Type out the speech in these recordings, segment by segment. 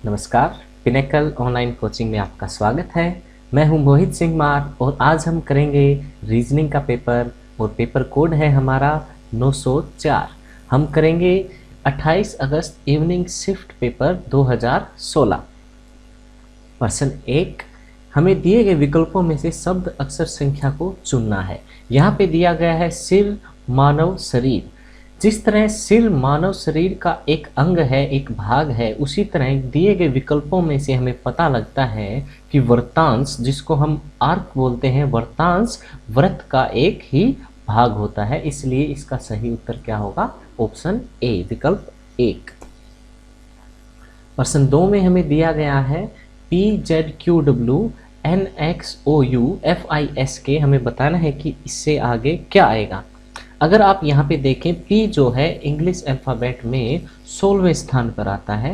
नमस्कार, pinnacle online coaching में आपका स्वागत है। मैं हूं मोहित सिंह मार और आज हम करेंगे रीजनिंग का पेपर और पेपर कोड है हमारा 904। हम करेंगे 28 अगस्त इवनिंग शिफ्ट पेपर 2016। प्रश्न 1, हमें दिए गए विकल्पों में से शब्द अक्षर संख्या को चुनना है। यहाँ पे दिया गया है सिर मानव शरीर। जिस तरह सिर मानव शरीर का एक अंग है, एक भाग है, उसी तरह दिए गए विकल्पों में से हमें पता लगता है कि वृत्तांश, जिसको हम आर्क बोलते हैं, वृत्तांश वृत्त का एक ही भाग होता है। इसलिए इसका सही उत्तर क्या होगा? ऑप्शन ए, विकल्प 1। प्रश्न 2 में हमें दिया गया है PZQW NXOU FISK। हमें बताना है कि इससे आगे क्या आएगा। अगर आप यहाँ पे देखें, P जो है इंग्लिश अल्फ़ाबेट में 16वें स्थान पर आता है,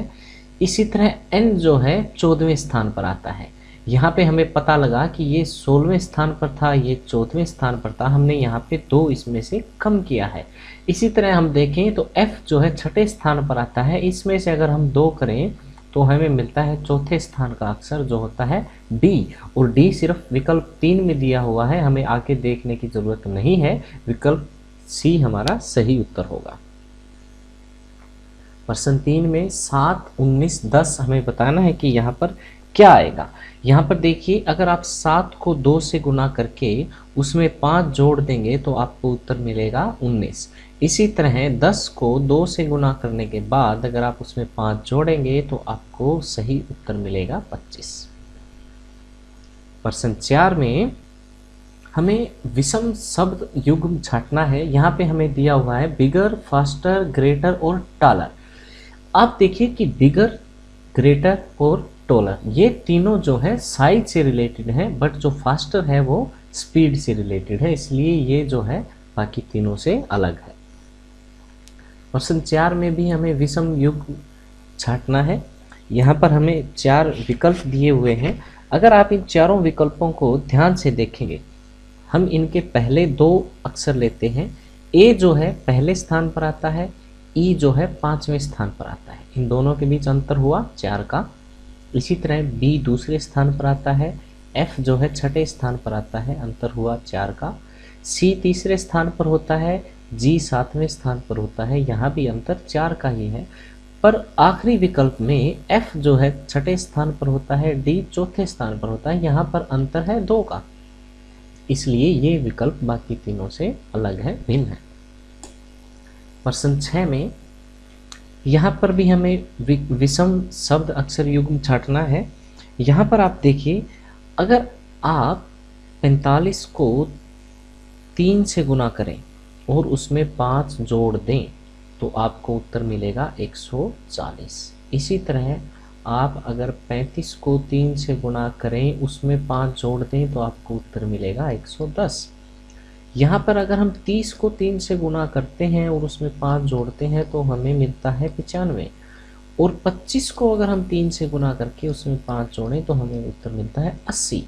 इसी तरह N जो है 14वें स्थान पर आता है। यहाँ पे हमें पता लगा कि ये 16वें स्थान पर था, ये 14वें स्थान पर था, हमने यहाँ पे 2 इसमें से कम किया है। इसी तरह हम देखें तो F जो है 6ठे स्थान पर आता है, इसमें से अगर हम 2 करें तो हमें मिलता है 4थे स्थान का अक्षर जो होता है D, और D सिर्फ विकल्प 3 में दिया हुआ है, हमें आगे देखने की जरूरत नहीं है। विकल्प सी हमारा सही उत्तर होगा। प्रश्न 3 में 7, 19, 10 हमें बताना है कि यहाँ पर क्या आएगा। यहाँ पर देखिए, अगर आप 7 को 2 से गुना करके उसमें 5 जोड़ देंगे तो आपको उत्तर मिलेगा 19। इसी तरह 10 को 2 से गुना करने के बाद अगर आप उसमें 5 जोड़ेंगे तो आपको सही उत्तर मिलेगा 25। प्रश्न 4 में हमें विषम शब्द युग्म छांटना है। यहाँ पे हमें दिया हुआ है बिगर, फास्टर, ग्रेटर और टॉलर। आप देखिए कि बिगर, ग्रेटर और टॉलर ये तीनों जो है साइज से रिलेटेड है, बट जो फास्टर है वो स्पीड से रिलेटेड है, इसलिए ये जो है बाकी तीनों से अलग है। प्रश्न 4 में भी हमें विषम युग्म छांटना है। यहाँ पर हमें 4 विकल्प दिए हुए हैं। अगर आप इन चारों विकल्पों को ध्यान से देखेंगे, हम इनके पहले 2 अक्षर लेते हैं। ए जो है पहले स्थान पर आता है, ई जो है 5वें स्थान पर आता है, इन दोनों के बीच अंतर हुआ 4 का। इसी तरह बी दूसरे स्थान पर आता है, एफ जो है 6ठे स्थान पर आता है, अंतर हुआ 4 का। सी तीसरे स्थान पर होता है, जी 7वें स्थान पर होता है, यहाँ भी अंतर 4 का ही है। पर आखिरी विकल्प में एफ जो है 6ठे स्थान पर होता है, डी 4थे स्थान पर होता है, यहाँ पर अंतर है 2 का, इसलिए ये विकल्प बाकी तीनों से अलग है, भिन्न है। प्रश्न 6 में यहाँ पर भी हमें विषम शब्द अक्षर युग्म छांटना है। यहाँ पर आप देखिए, अगर आप 45 को 3 से गुना करें और उसमें 5 जोड़ दें तो आपको उत्तर मिलेगा 140। इसी तरह आप अगर 35 को 3 से गुणा करें, उसमें 5 जोड़ दें तो आपको उत्तर मिलेगा 110। यहाँ पर अगर हम 30 को 3 से गुणा करते हैं और उसमें 5 जोड़ते हैं तो हमें मिलता है 95, और 25 को अगर हम 3 से गुणा करके उसमें 5 जोड़ें तो हमें उत्तर मिलता है 80।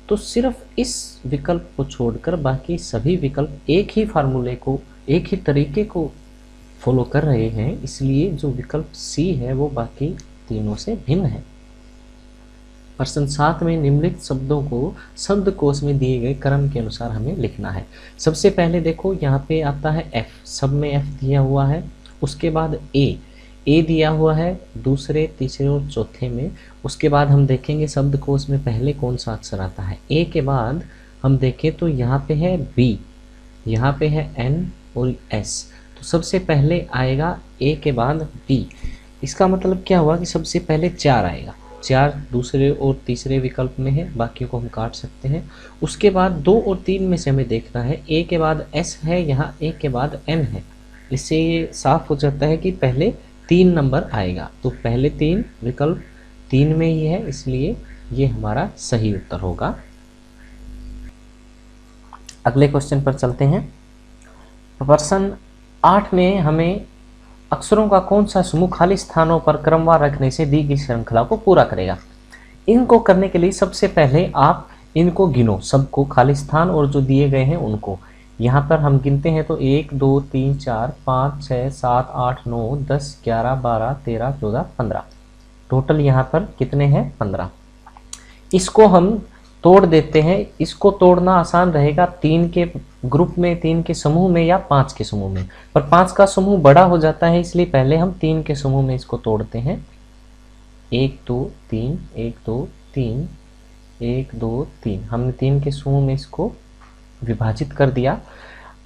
तो सिर्फ इस विकल्प को छोड़कर बाकी सभी विकल्प एक ही फार्मूले को, एक ही तरीके को फॉलो कर रहे हैं, इसलिए जो विकल्प सी है वो बाकी तीनों से भिन्न है। प्रश्न 7 में निम्नलिखित शब्दों को शब्दकोश में दिए गए क्रम के अनुसार हमें लिखना है। सबसे पहले देखो, यहाँ पे आता है एफ, सब में एफ दिया हुआ है। उसके बाद ए दिया हुआ है दूसरे, तीसरे और चौथे में। उसके बाद हम देखेंगे शब्दकोश में पहले कौन सा अक्षर आता है। ए के बाद हम देखें तो यहाँ पे है बी, यहाँ पे है एन और एस, तो सबसे पहले आएगा ए के बाद बी। इसका मतलब क्या हुआ कि सबसे पहले 4 आएगा, 4 दूसरे और तीसरे विकल्प में है, बाकियों को हम काट सकते हैं। उसके बाद 2 और 3 में से हमें देखना है, ए के बाद एस है, यहाँ ए के बाद एन है, इससे ये साफ हो जाता है कि पहले 3 नंबर आएगा। तो पहले 3 विकल्प 3 में ही है, इसलिए ये हमारा सही उत्तर होगा। अगले क्वेश्चन पर चलते हैं। प्रश्न 8 में हमें अक्षरों का कौन सा समूह खाली स्थानों पर क्रमवार रखने से दी गई श्रृंखला को पूरा करेगा। इनको करने के लिए सबसे पहले आप इनको गिनो, सबको, खाली स्थान और जो दिए गए हैं उनको। यहाँ पर हम गिनते हैं तो 1 2 3 4 5 6 7 8 9 10 11 12 13 14 15। टोटल यहाँ पर कितने हैं 15। इसको हम तोड़ देते हैं। इसको तोड़ना आसान रहेगा 3 के ग्रुप में, 3 के समूह में या 5 के समूह में, पर 5 का समूह बड़ा हो जाता है, इसलिए पहले हम 3 के समूह में इसको तोड़ते हैं। 1 2 3 1 2 3 1 2 3, हमने 3 के समूह में इसको विभाजित कर दिया।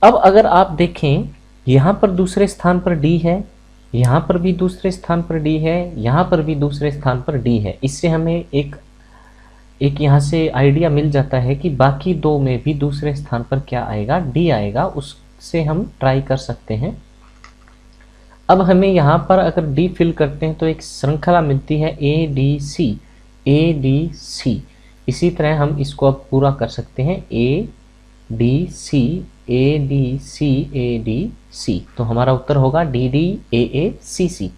अब अगर आप देखें यहाँ पर दूसरे स्थान पर डी है, यहाँ पर भी दूसरे स्थान पर डी है, यहाँ पर भी दूसरे स्थान पर डी है। इससे हमें एक यहाँ से आइडिया मिल जाता है कि बाकी 2 में भी दूसरे स्थान पर क्या आएगा, डी आएगा। उससे हम ट्राई कर सकते हैं। अब हमें यहाँ पर अगर डी फिल करते हैं तो एक श्रृंखला मिलती है ए डी सी। इसी तरह हम इसको अब पूरा कर सकते हैं ए डी सी। तो हमारा उत्तर होगा डी डी ए सी।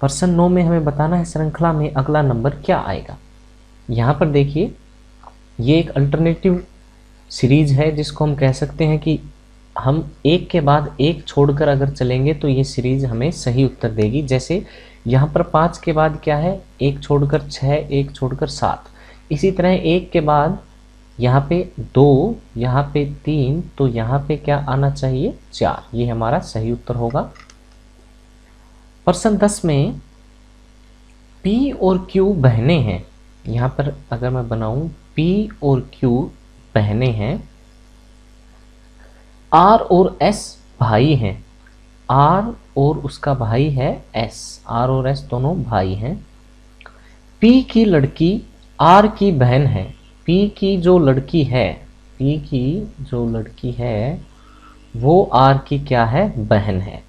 प्रश्न 9 में हमें बताना है श्रृंखला में अगला नंबर क्या आएगा। यहाँ पर देखिए ये एक अल्टरनेटिव सीरीज है जिसको हम कह सकते हैं कि हम एक के बाद एक छोड़कर अगर चलेंगे तो ये सीरीज हमें सही उत्तर देगी। जैसे यहाँ पर 5 के बाद क्या है, 1 छोड़कर 6, 1 छोड़कर 7। इसी तरह 1 के बाद यहाँ पे 2, यहाँ पे 3, तो यहाँ पे क्या आना चाहिए 4। ये हमारा सही उत्तर होगा। प्रश्न 10 में P और Q बहनें हैं। यहाँ पर अगर मैं बनाऊं P और Q बहनें हैं, R और S भाई हैं। R और उसका भाई है S, R और S दोनों भाई हैं। P की लड़की R की बहन है। P की जो लड़की है वो R की क्या है, बहन है।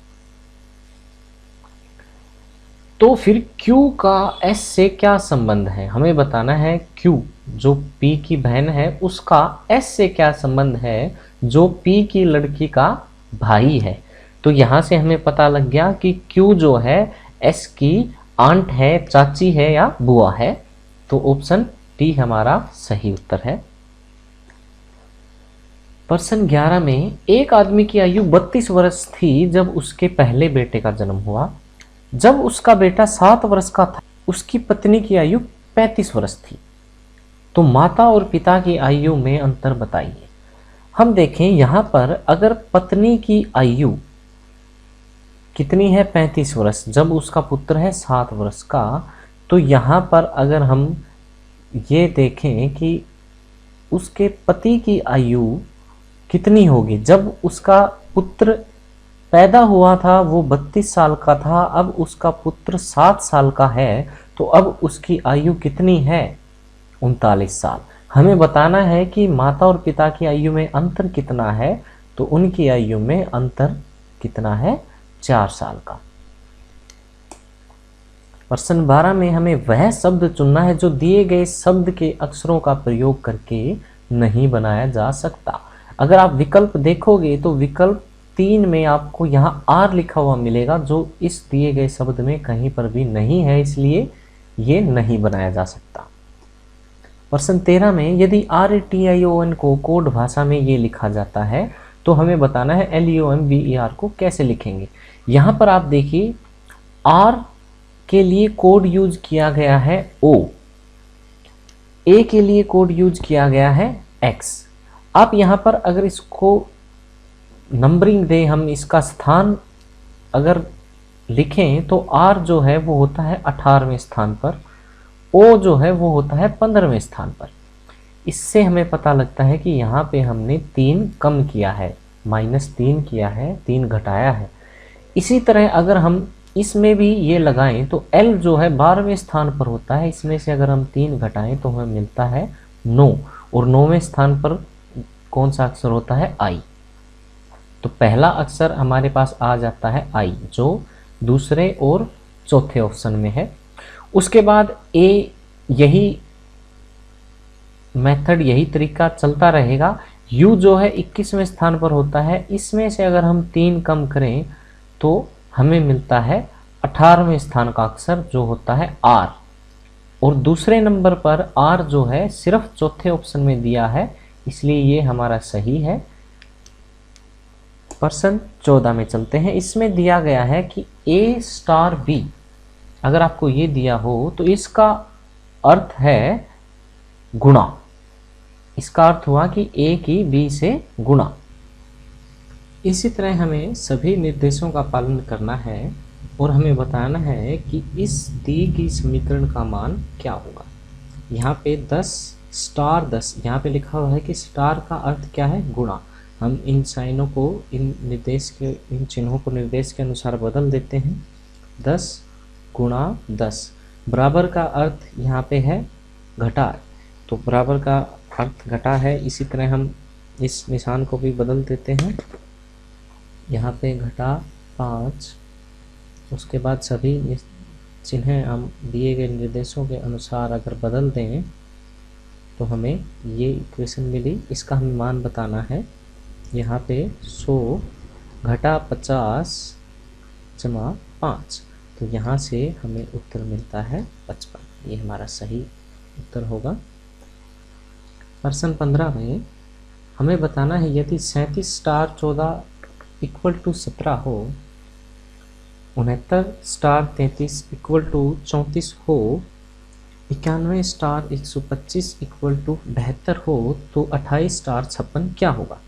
तो फिर Q का S से क्या संबंध है, हमें बताना है। Q जो P की बहन है उसका S से क्या संबंध है, जो P की लड़की का भाई है। तो यहाँ से हमें पता लग गया कि Q जो है S की आंट है, चाची है या बुआ है। तो ऑप्शन डी हमारा सही उत्तर है। प्रश्न 11 में एक आदमी की आयु 32 वर्ष थी जब उसके पहले बेटे का जन्म हुआ। जब उसका बेटा 7 वर्ष का था उसकी पत्नी की आयु 35 वर्ष थी। तो माता और पिता की आयु में अंतर बताइए। हम देखें यहाँ पर अगर पत्नी की आयु कितनी है 35 वर्ष, जब उसका पुत्र है 7 वर्ष का, तो यहाँ पर अगर हम ये देखें कि उसके पति की आयु कितनी होगी। जब उसका पुत्र पैदा हुआ था वो 32 साल का था, अब उसका पुत्र 7 साल का है, तो अब उसकी आयु कितनी है 39 साल। हमें बताना है कि माता और पिता की आयु में अंतर कितना है, तो उनकी आयु में अंतर कितना है 4 साल का। प्रश्न 12 में हमें वह शब्द चुनना है जो दिए गए शब्द के अक्षरों का प्रयोग करके नहीं बनाया जा सकता। अगर आप विकल्प देखोगे तो विकल्प 3 में आपको यहाँ R लिखा हुआ मिलेगा, जो इस दिए गए शब्द में कहीं पर भी नहीं है, इसलिए ये नहीं बनाया जा सकता। प्रश्न 13 में यदि RATION को कोड भाषा में ये लिखा जाता है तो हमें बताना है LEOMVER को कैसे लिखेंगे। यहाँ पर आप देखिए R के लिए कोड यूज किया गया है O, A के लिए कोड यूज किया गया है X। आप यहाँ पर अगर इसको नंबरिंग दें, हम इसका स्थान अगर लिखें तो R जो है वो होता है 18वें स्थान पर, O जो है वो होता है 15वें स्थान पर। इससे हमें पता लगता है कि यहाँ पे हमने 3 कम किया है, -3 किया है, 3 घटाया है। इसी तरह अगर हम इसमें भी ये लगाएं तो L जो है 12वें स्थान पर होता है, इसमें से अगर हम 3 घटाएं तो हमें मिलता है 9, और 9वें स्थान पर कौन सा अक्षर होता है I। तो पहला अक्षर हमारे पास आ जाता है I, जो दूसरे और चौथे ऑप्शन में है। उसके बाद A, यही मेथड, यही तरीका चलता रहेगा। U जो है 21वें स्थान पर होता है, इसमें से अगर हम 3 कम करें तो हमें मिलता है 18वें स्थान का अक्षर जो होता है R, और दूसरे नंबर पर R जो है सिर्फ चौथे ऑप्शन में दिया है, इसलिए ये हमारा सही है। प्रश्न 14 में चलते हैं। इसमें दिया गया है कि A * B अगर आपको ये दिया हो तो इसका अर्थ है गुणा। इसका अर्थ हुआ कि ए की बी से गुणा। इसी तरह हमें सभी निर्देशों का पालन करना है और हमें बताना है कि इस दी गई समीकरण का मान क्या होगा। यहाँ पे 10 स्टार 10 यहाँ पे लिखा हुआ है कि स्टार का अर्थ क्या है, गुणा। हम इन साइनों को, इन चिन्हों को निर्देश के अनुसार बदल देते हैं। 10 गुणा 10 बराबर का अर्थ यहाँ पे है घटा, तो बराबर का अर्थ घटा है। इसी तरह हम इस निशान को भी बदल देते हैं, यहाँ पे घटा 5। उसके बाद सभी चिन्ह हम दिए गए निर्देशों के अनुसार अगर बदल दें तो हमें ये इक्वेशन मिली। इसका हमें मान बताना है। यहाँ पे 100 घटा 50 जमा 5, तो यहाँ से हमें उत्तर मिलता है 55। ये हमारा सही उत्तर होगा। प्रश्न 15 में हमें बताना है यदि 37 स्टार 14 इक्वल टू 17 हो, 69 स्टार 33 इक्वल टू 34 हो, 91 स्टार 125 इक्वल टू 72 हो, तो 28 स्टार 56 क्या होगा।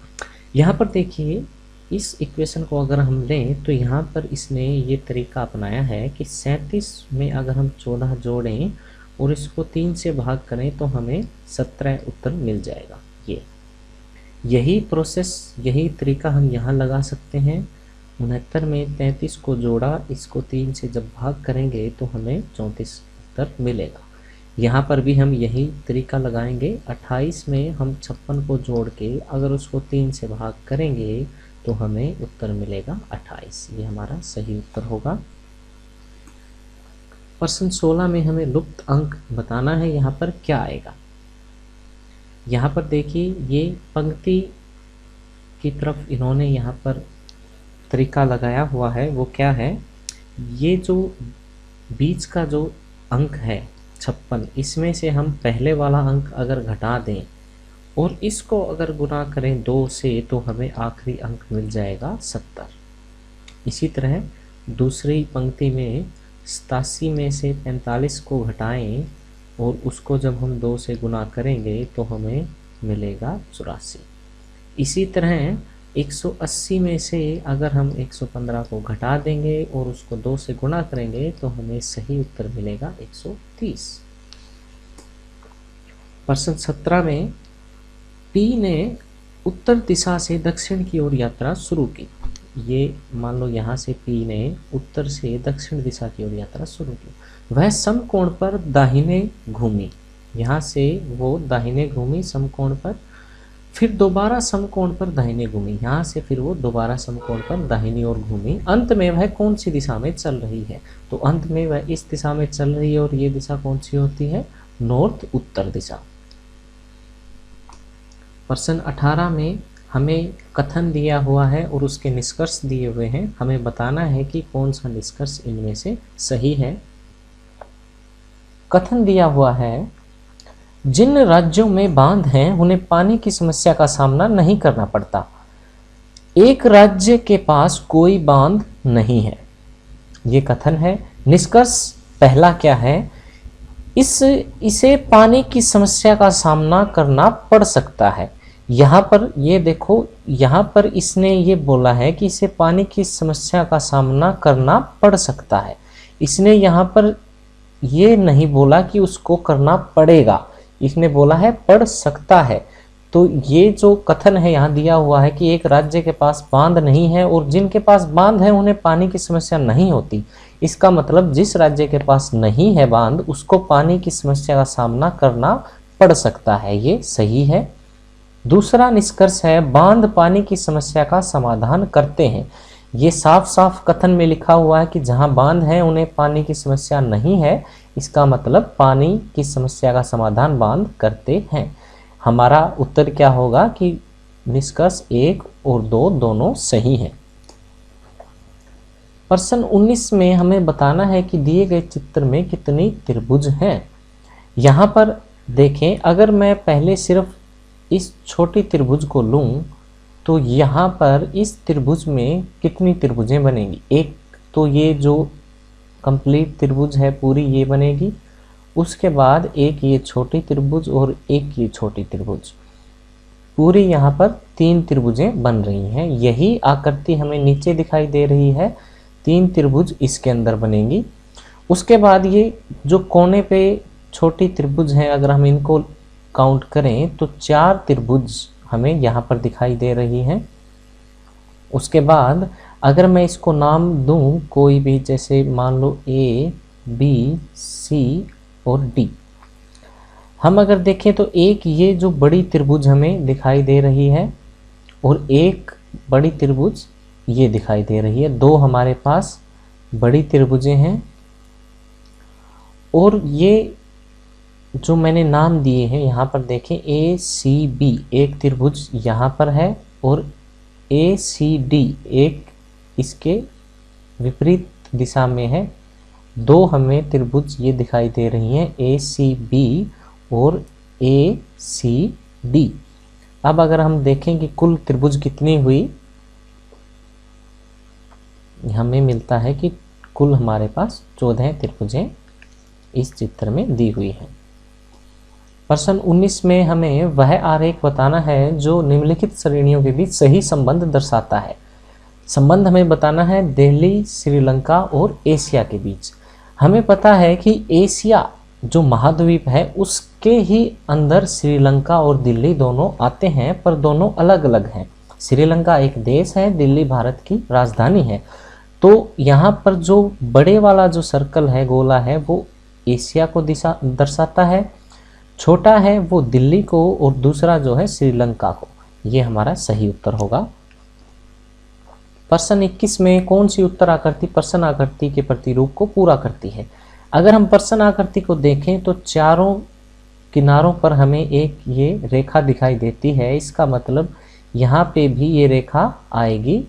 यहाँ पर देखिए, इस इक्वेशन को अगर हम लें तो यहाँ पर इसने ये तरीका अपनाया है कि 37 में अगर हम 14 जोड़ें और इसको 3 से भाग करें तो हमें 17 उत्तर मिल जाएगा। यही प्रोसेस, यही तरीका हम यहाँ लगा सकते हैं। 69 में 33 को जोड़ा, इसको 3 से जब भाग करेंगे तो हमें 34 उत्तर मिलेगा। यहाँ पर भी हम यही तरीका लगाएंगे। 28 में हम 56 को जोड़ के अगर उसको 3 से भाग करेंगे तो हमें उत्तर मिलेगा 28। ये हमारा सही उत्तर होगा। प्रश्न 16 में हमें लुप्त अंक बताना है। यहाँ पर क्या आएगा, यहाँ पर देखिए ये पंक्ति की तरफ इन्होंने यहाँ पर तरीका लगाया हुआ है। वो क्या है, ये जो बीच का जो अंक है 56, इसमें से हम पहले वाला अंक अगर घटा दें और इसको अगर गुना करें 2 से तो हमें आखिरी अंक मिल जाएगा 70। इसी तरह दूसरी पंक्ति में 87 में से 45 को घटाएं और उसको जब हम 2 से गुना करेंगे तो हमें मिलेगा 84। इसी तरह 180 में से अगर हम 115 को घटा देंगे और उसको 2 से गुणा करेंगे तो हमें सही उत्तर मिलेगा 130। प्रश्न 17 में P ने उत्तर दिशा से दक्षिण की ओर यात्रा शुरू की। ये मान लो यहाँ से P ने उत्तर से दक्षिण दिशा की ओर यात्रा शुरू की। वह समकोण पर दाहिने घूमी, यहाँ से वो दाहिने घूमी समकोण पर, फिर दोबारा समकोण पर दाहिने घूमी, यहाँ से फिर वो दोबारा समकोण पर दाहिनी ओर घूमी। अंत में वह कौन सी दिशा में चल रही है, तो अंत में वह इस दिशा में चल रही है और ये दिशा कौन सी होती है, नॉर्थ उत्तर दिशा। प्रश्न 18 में हमें कथन दिया हुआ है और उसके निष्कर्ष दिए हुए हैं। हमें बताना है कि कौन सा निष्कर्ष इनमें से सही है। कथन दिया हुआ है, जिन राज्यों में बांध हैं उन्हें पानी की समस्या का सामना नहीं करना पड़ता। एक राज्य के पास कोई बांध नहीं है, ये कथन है। निष्कर्ष पहला क्या है, इसे पानी की समस्या का सामना करना पड़ सकता है। यहाँ पर ये देखो, यहाँ पर इसने ये बोला है कि इसे पानी की समस्या का सामना करना पड़ सकता है। इसने यहाँ पर ये नहीं बोला कि उसको करना पड़ेगा, इसने बोला है पड़ सकता है। तो ये जो कथन है यहाँ दिया हुआ है कि एक राज्य के पास बांध नहीं है और जिनके पास बांध है उन्हें पानी की समस्या नहीं होती। इसका मतलब जिस राज्य के पास नहीं है बांध उसको पानी की समस्या का सामना करना पड़ सकता है, ये सही है। दूसरा निष्कर्ष है, बांध पानी की समस्या का समाधान करते हैं। ये साफ साफ कथन में लिखा हुआ है कि जहां बांध है उन्हें पानी की समस्या नहीं है, इसका मतलब पानी की समस्या का समाधान बांध करते हैं। हमारा उत्तर क्या होगा कि निष्कर्ष 1 और 2 दोनों सही हैं। प्रश्न 19 में हमें बताना है कि दिए गए चित्र में कितनी त्रिभुज हैं। यहाँ पर देखें, अगर मैं पहले सिर्फ इस छोटी त्रिभुज को लूं तो यहाँ पर इस त्रिभुज में कितनी त्रिभुजें बनेंगी। एक तो ये जो कंप्लीट त्रिभुज है पूरी ये बनेगी। उसके बाद एक ये छोटी त्रिभुज और एक ये छोटी त्रिभुज, पूरी यहाँ पर 3 त्रिभुजें बन रही हैं। यही आकृति हमें नीचे दिखाई दे रही है, 3 त्रिभुज इसके अंदर बनेंगी। उसके बाद ये जो कोने पे छोटी त्रिभुज हैं, अगर हम इनको काउंट करें तो 4 त्रिभुज हमें यहाँ पर दिखाई दे रही हैं। उसके बाद अगर मैं इसको नाम दूं कोई भी, जैसे मान लो A, B, C और D, हम अगर देखें तो एक ये जो बड़ी त्रिभुज हमें दिखाई दे रही है और एक बड़ी त्रिभुज ये दिखाई दे रही है। 2 हमारे पास बड़ी त्रिभुजें हैं और ये जो मैंने नाम दिए हैं यहाँ पर देखें ACB, एक त्रिभुज यहाँ पर है और ACD एक इसके विपरीत दिशा में है। 2 हमें त्रिभुज ये दिखाई दे रही हैं ACB और ACD। अब अगर हम देखें कि कुल त्रिभुज कितनी हुई, हमें मिलता है कि कुल हमारे पास 14 त्रिभुजें इस चित्र में दी हुई हैं। प्रश्न 19 में हमें वह आरेख बताना है जो निम्नलिखित श्रेणियों के बीच सही संबंध दर्शाता है। संबंध हमें बताना है दिल्ली, श्रीलंका और एशिया के बीच। हमें पता है कि एशिया जो महाद्वीप है उसके ही अंदर श्रीलंका और दिल्ली दोनों आते हैं, पर दोनों अलग अलग हैं। श्रीलंका एक देश है, दिल्ली भारत की राजधानी है। तो यहाँ पर जो बड़े वाला जो सर्कल है, गोला है, वो एशिया को दिशा दर्शाता है, छोटा है वो दिल्ली को और दूसरा जो है श्रीलंका को। ये हमारा सही उत्तर होगा। प्रश्न 21 में कौन सी उत्तर आकृति प्रश्न आकृति के प्रतिरूप को पूरा करती है। अगर हम प्रश्न आकृति को देखें तो चारों किनारों पर हमें एक ये रेखा दिखाई देती है, इसका मतलब यहाँ पे भी ये रेखा आएगी।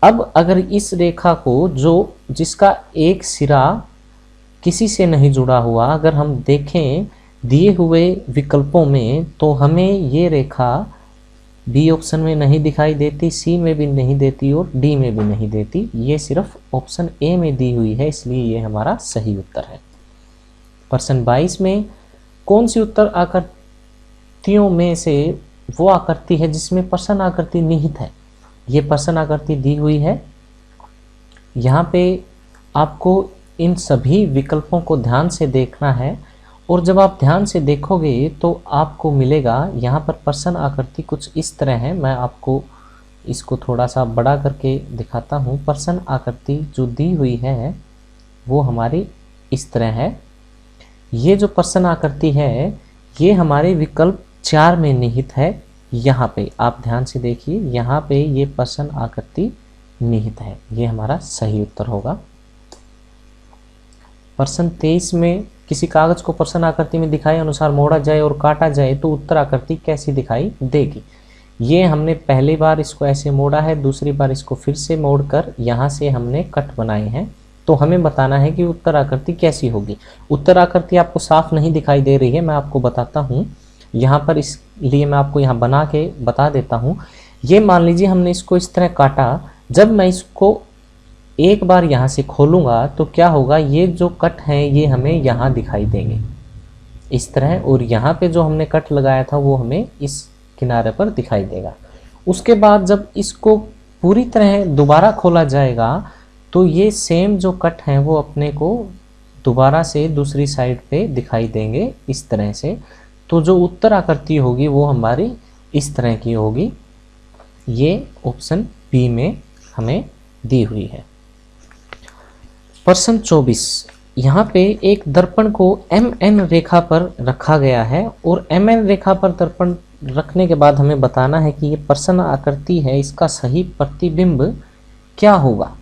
अब अगर इस रेखा को जिसका एक सिरा किसी से नहीं जुड़ा हुआ, अगर हम देखें दिए हुए विकल्पों में, तो हमें ये रेखा बी ऑप्शन में नहीं दिखाई देती, सी में भी नहीं देती और डी में भी नहीं देती। ये सिर्फ ऑप्शन ए में दी हुई है, इसलिए ये हमारा सही उत्तर है। प्रश्न 22 में कौन सी उत्तर आकृतियों में से वो आकृति है जिसमें प्रश्न आकृति निहित है। ये प्रश्न आकृति दी हुई है। यहाँ पे आपको इन सभी विकल्पों को ध्यान से देखना है और जब आप ध्यान से देखोगे तो आपको मिलेगा यहाँ पर प्रश्न आकृति कुछ इस तरह है। मैं आपको इसको थोड़ा सा बड़ा करके दिखाता हूँ। प्रश्न आकृति जो दी हुई है वो हमारी इस तरह है। ये जो प्रश्न आकृति है ये हमारे विकल्प 4 में निहित है। यहाँ पे आप ध्यान से देखिए, यहाँ पे ये प्रश्न आकृति निहित है। ये हमारा सही उत्तर होगा। प्रश्न 23 में किसी कागज को प्रश्न आकृति में दिखाए अनुसार मोड़ा जाए और काटा जाए तो उत्तर आकृति कैसी दिखाई देगी। ये हमने पहली बार इसको ऐसे मोड़ा है, दूसरी बार इसको फिर से मोड़कर यहाँ से हमने कट बनाए हैं। तो हमें बताना है कि उत्तर आकृति कैसी होगी। उत्तर आकृति आपको साफ नहीं दिखाई दे रही है, मैं आपको बताता हूँ यहाँ पर, इसलिए मैं आपको यहाँ बना के बता देता हूँ। ये मान लीजिए हमने इसको इस तरह काटा, जब मैं इसको एक बार यहाँ से खोलूँगा तो क्या होगा, ये जो कट हैं ये हमें यहाँ दिखाई देंगे इस तरह, और यहाँ पे जो हमने कट लगाया था वो हमें इस किनारे पर दिखाई देगा। उसके बाद जब इसको पूरी तरह दोबारा खोला जाएगा तो ये सेम जो कट हैं वो अपने को दोबारा से दूसरी साइड पे दिखाई देंगे इस तरह से। तो जो उत्तर आकृति होगी वो हमारी इस तरह की होगी। ये ऑप्शन बी में हमें दी हुई है। प्रश्न 24, यहाँ पे एक दर्पण को MN रेखा पर रखा गया है और MN रेखा पर दर्पण रखने के बाद हमें बताना है कि ये प्रश्न आकृति है, इसका सही प्रतिबिंब क्या होगा।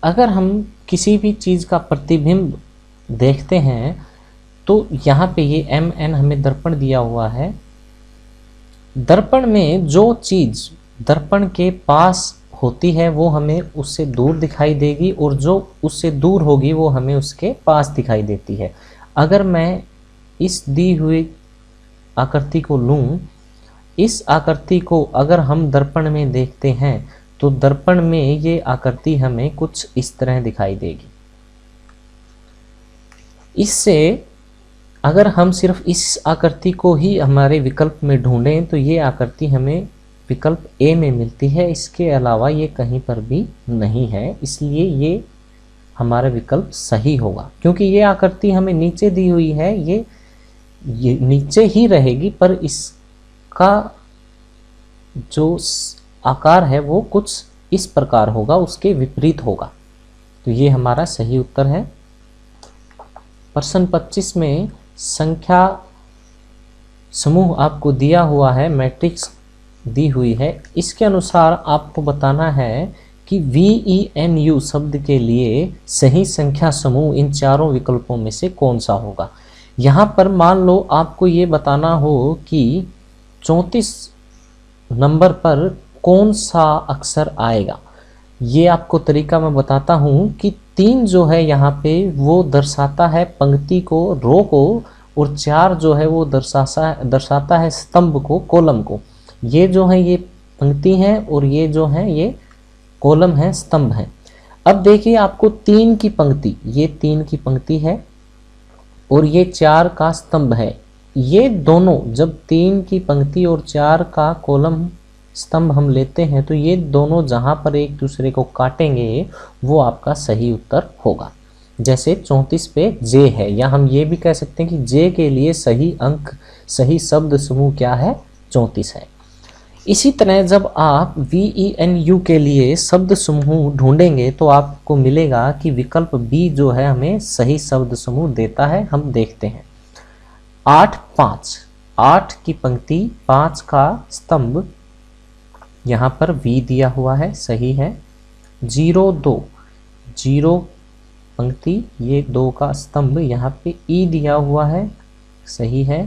अगर हम किसी भी चीज़ का प्रतिबिंब देखते हैं तो यहाँ पे ये MN हमें दर्पण दिया हुआ है। दर्पण में जो चीज़ दर्पण के पास होती है वो हमें उससे दूर दिखाई देगी और जो उससे दूर होगी वो हमें उसके पास दिखाई देती है। अगर मैं इस दी हुई आकृति को लूँ इस आकृति को अगर हम दर्पण में देखते हैं तो दर्पण में ये आकृति हमें कुछ इस तरह दिखाई देगी। इससे अगर हम सिर्फ इस आकृति को ही हमारे विकल्प में ढूंढें तो ये आकृति हमें विकल्प ए में मिलती है, इसके अलावा ये कहीं पर भी नहीं है, इसलिए ये हमारा विकल्प सही होगा। क्योंकि ये आकृति हमें नीचे दी हुई है, ये नीचे ही रहेगी, पर इसका जो आकार है वो कुछ इस प्रकार होगा, उसके विपरीत होगा। तो ये हमारा सही उत्तर है। प्रश्न 25 में संख्या समूह आपको दिया हुआ है, मैट्रिक्स दी हुई है। इसके अनुसार आपको बताना है कि VENU शब्द के लिए सही संख्या समूह इन चारों विकल्पों में से कौन सा होगा। यहाँ पर मान लो आपको ये बताना हो कि 34 नंबर पर कौन सा अक्षर आएगा। ये आपको तरीका मैं बताता हूँ कि 3 जो है यहाँ पे वो दर्शाता है पंक्ति को, रो को, और 4 जो है वो दर्शाता है स्तंभ को, कॉलम को। ये जो है ये पंक्ति है और ये जो है ये कॉलम है, स्तंभ है। अब देखिए आपको 3 की पंक्ति, ये 3 की पंक्ति है और ये 4 का स्तंभ है। ये दोनों जब 3 की पंक्ति और 4 का कॉलम स्तंभ हम लेते हैं तो ये दोनों जहाँ पर एक दूसरे को काटेंगे वो आपका सही उत्तर होगा। जैसे 34 पे जे है, या हम ये भी कह सकते हैं कि जे के लिए सही अंक, सही शब्द समूह क्या है, 34 है। इसी तरह जब आप VENU के लिए शब्द समूह ढूंढेंगे तो आपको मिलेगा कि विकल्प बी जो है हमें सही शब्द समूह देता है। हम देखते हैं 8 5, 8 की पंक्ति, 5 का स्तंभ, यहाँ पर V दिया हुआ है, सही है। 0 2, 0 पंक्ति, ये 2 का स्तंभ, यहाँ पे E दिया हुआ है, सही है।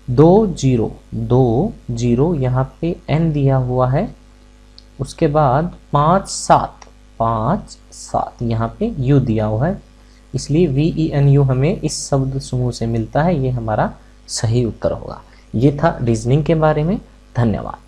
2 0, 2 0, यहाँ पे N दिया हुआ है। उसके बाद 5 7, 5 7, यहाँ पे U दिया हुआ है, इसलिए VENU हमें इस शब्द समूह से मिलता है। ये हमारा सही उत्तर होगा। ये था रीजनिंग के बारे में। धन्यवाद।